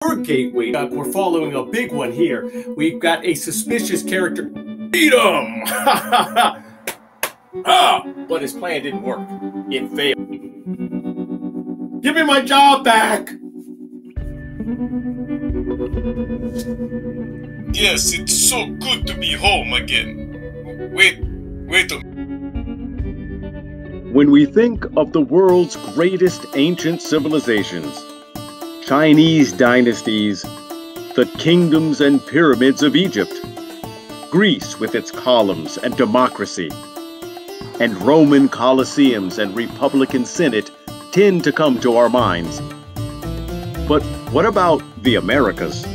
Our gateway, we're following a big one here. We've got a suspicious character. Eat him! But his plan didn't work. It failed. Give me my job back! Yes, it's so good to be home again. Wait a minute. When we think of the world's greatest ancient civilizations, Chinese dynasties, the kingdoms and pyramids of Egypt, Greece with its columns and democracy, and Roman Colosseums and Republican Senate tend to come to our minds. But what about the Americas?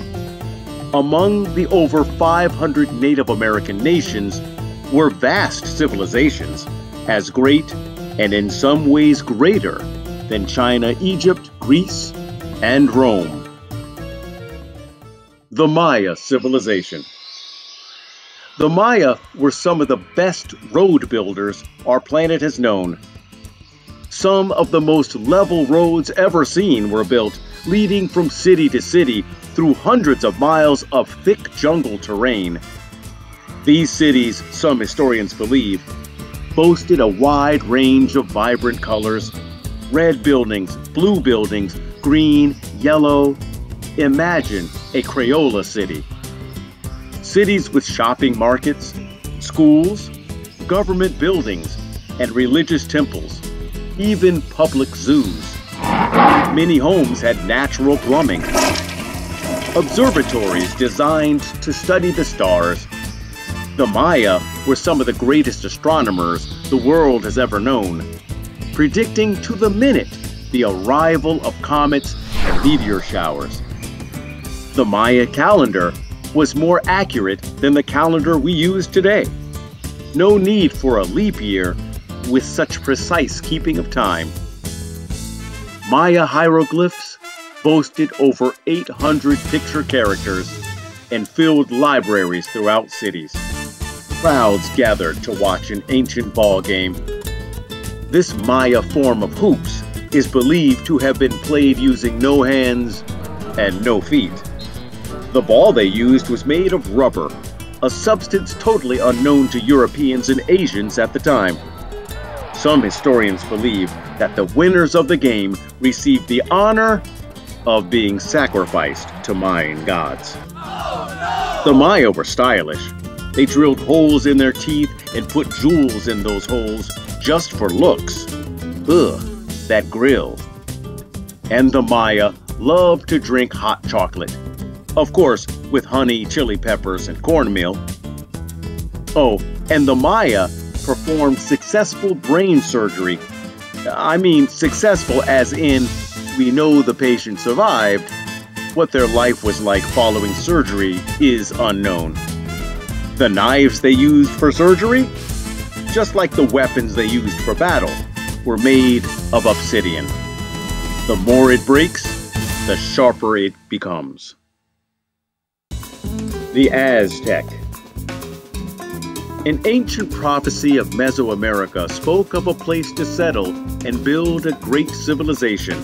Among the over 500 Native American nations were vast civilizations, as great and in some ways greater than China, Egypt, Greece, and Rome. The Maya civilization. The Maya were some of the best road builders our planet has known. Some of the most level roads ever seen were built, leading from city to city through hundreds of miles of thick jungle terrain. These cities, some historians believe, boasted a wide range of vibrant colors: red buildings, blue buildings, green, yellow. Imagine a Crayola city. Cities with shopping markets, schools, government buildings, and religious temples, even public zoos. Many homes had natural plumbing. Observatories designed to study the stars. The Maya were some of the greatest astronomers the world has ever known, predicting to the minute the arrival of comets and meteor showers. The Maya calendar was more accurate than the calendar we use today. No need for a leap year with such precise keeping of time. Maya hieroglyphs boasted over 800 picture characters and filled libraries throughout cities. Crowds gathered to watch an ancient ball game. This Maya form of hoops is believed to have been played using no hands and no feet. The ball they used was made of rubber, a substance totally unknown to Europeans and Asians at the time. Some historians believe that the winners of the game received the honor of being sacrificed to Mayan gods. The Maya were stylish. They drilled holes in their teeth and put jewels in those holes just for looks. Ugh, that grill. And the Maya loved to drink hot chocolate. Of course, with honey, chili peppers, and cornmeal. Oh, and the Maya performed successful brain surgery. I mean successful as in we know the patient survived. What their life was like following surgery is unknown. The knives they used for surgery, just like the weapons they used for battle, were made of obsidian. The more it breaks, the sharper it becomes. The Aztec. An ancient prophecy of Mesoamerica spoke of a place to settle and build a great civilization.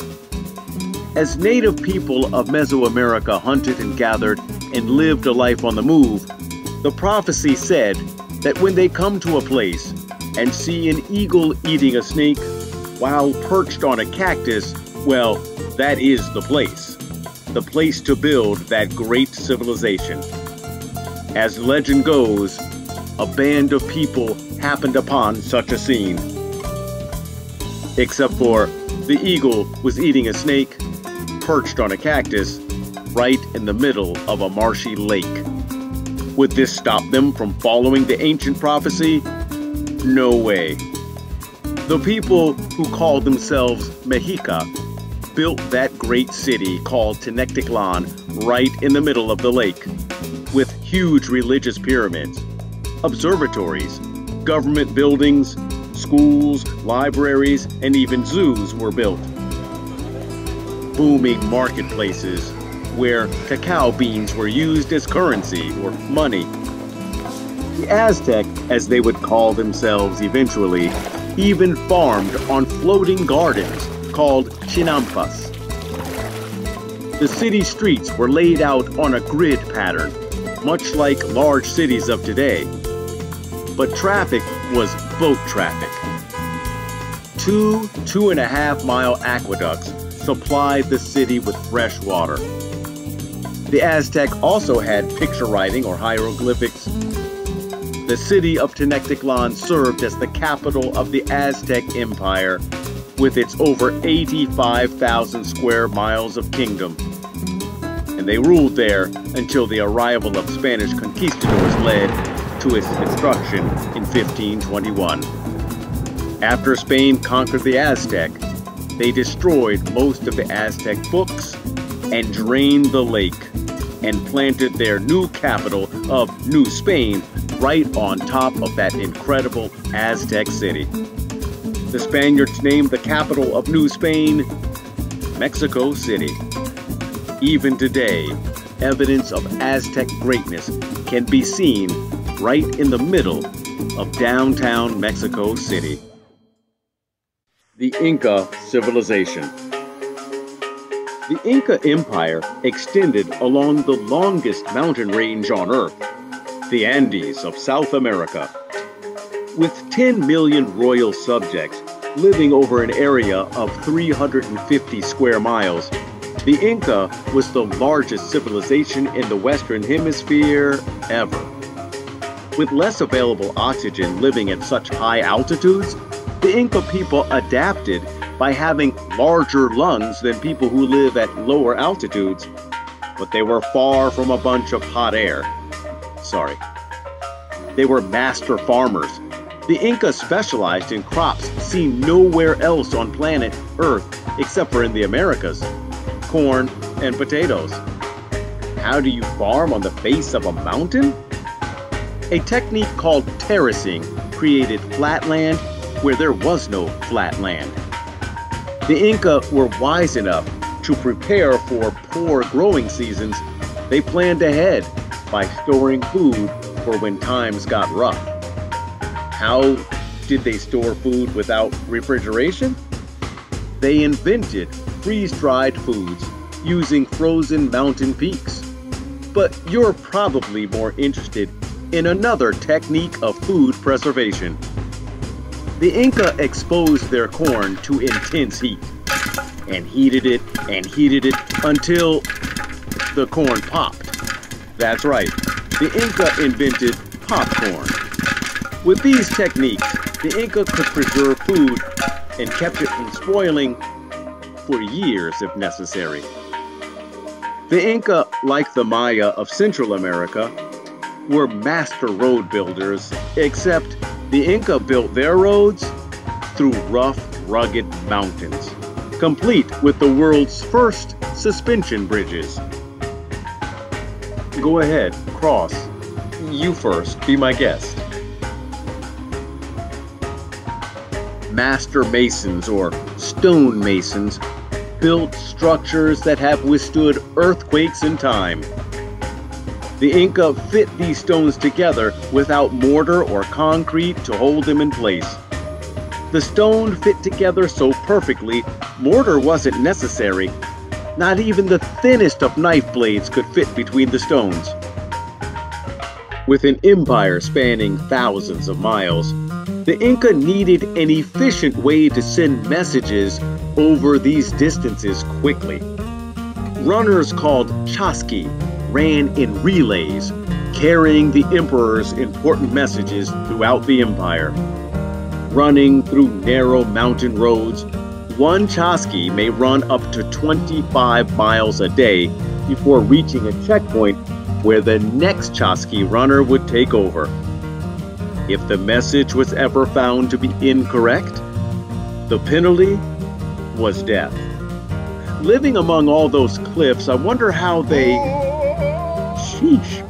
As native people of Mesoamerica hunted and gathered and lived a life on the move, the prophecy said that when they come to a place and see an eagle eating a snake while perched on a cactus, well, that is the place to build that great civilization. As legend goes, a band of people happened upon such a scene. Except for the eagle was eating a snake, perched on a cactus, right in the middle of a marshy lake. Would this stop them from following the ancient prophecy? No way. The people who called themselves Mexica built that great city called Tenochtitlan right in the middle of the lake, with huge religious pyramids, observatories, government buildings, schools, libraries, and even zoos were built. Booming marketplaces where cacao beans were used as currency or money. The Aztec, as they would call themselves eventually, even farmed on floating gardens called chinampas. The city streets were laid out on a grid pattern, much like large cities of today. But traffic was boat traffic. 2.5-mile aqueducts supplied the city with fresh water. The Aztec also had picture writing or hieroglyphics. The city of Tenochtitlan served as the capital of the Aztec Empire with its over 85,000 square miles of kingdom. And they ruled there until the arrival of Spanish conquistadors led to its destruction in 1521. After Spain conquered the Aztec, they destroyed most of the Aztec books and drained the lake and planted their new capital of New Spain right on top of that incredible Aztec city. The Spaniards named the capital of New Spain Mexico City. Even today, evidence of Aztec greatness can be seen right in the middle of downtown Mexico City. The Inca Civilization. The Inca Empire extended along the longest mountain range on Earth, the Andes of South America. With 10 million royal subjects living over an area of 350 square miles, the Inca was the largest civilization in the Western Hemisphere ever. With less available oxygen living at such high altitudes, the Inca people adapted by having larger lungs than people who live at lower altitudes, but they were far from a bunch of hot air. Sorry. They were master farmers. The Inca specialized in crops seen nowhere else on planet Earth except for in the Americas: corn and potatoes. How do you farm on the base of a mountain? A technique called terracing created flat land where there was no flat land. The Inca were wise enough to prepare for poor growing seasons. They planned ahead by storing food for when times got rough. How did they store food without refrigeration? They invented freeze-dried foods using frozen mountain peaks. But you're probably more interested in another technique of food preservation. The Inca exposed their corn to intense heat and heated it until the corn popped. That's right, the Inca invented popcorn. With these techniques, the Inca could preserve food and kept it from spoiling for years if necessary. The Inca, like the Maya of Central America, were master road builders, except the Inca built their roads through rough, rugged mountains, complete with the world's first suspension bridges. Go ahead, cross. You first, be my guest. Master masons, or stone masons, built structures that have withstood earthquakes in time. The Inca fit these stones together without mortar or concrete to hold them in place. The stone fit together so perfectly, mortar wasn't necessary. Not even the thinnest of knife blades could fit between the stones. With an empire spanning thousands of miles, the Inca needed an efficient way to send messages over these distances quickly. Runners called chasqui ran in relays, carrying the emperor's important messages throughout the empire. Running through narrow mountain roads, one chasqui may run up to 25 miles a day before reaching a checkpoint where the next chasqui runner would take over. If the message was ever found to be incorrect, the penalty was death. Living among all those cliffs, I wonder how they... Sheesh.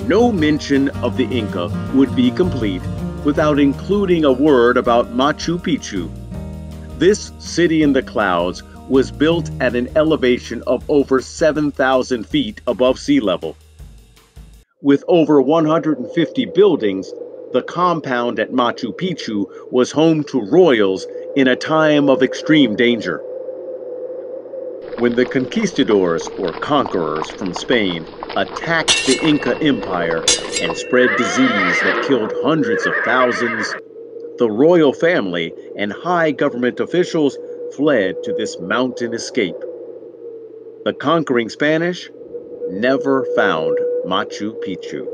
No mention of the Inca would be complete without including a word about Machu Picchu. This city in the clouds was built at an elevation of over 7,000 feet above sea level. With over 150 buildings, the compound at Machu Picchu was home to royals in a time of extreme danger. When the conquistadors, or conquerors from Spain, attacked the Inca Empire and spread disease that killed hundreds of thousands, the royal family and high government officials fled to this mountain escape. The conquering Spanish never found Machu Picchu.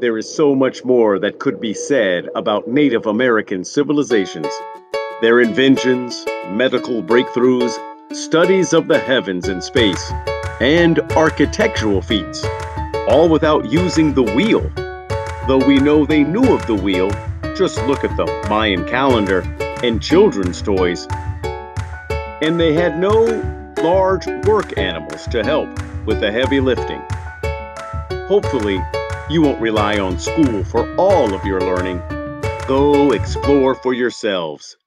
There is so much more that could be said about Native American civilizations, their inventions, medical breakthroughs, studies of the heavens and space, and architectural feats, all without using the wheel. Though we know they knew of the wheel, just look at the Mayan calendar and children's toys. And they had no large work animals to help with the heavy lifting. Hopefully, you won't rely on school for all of your learning. Go explore for yourselves.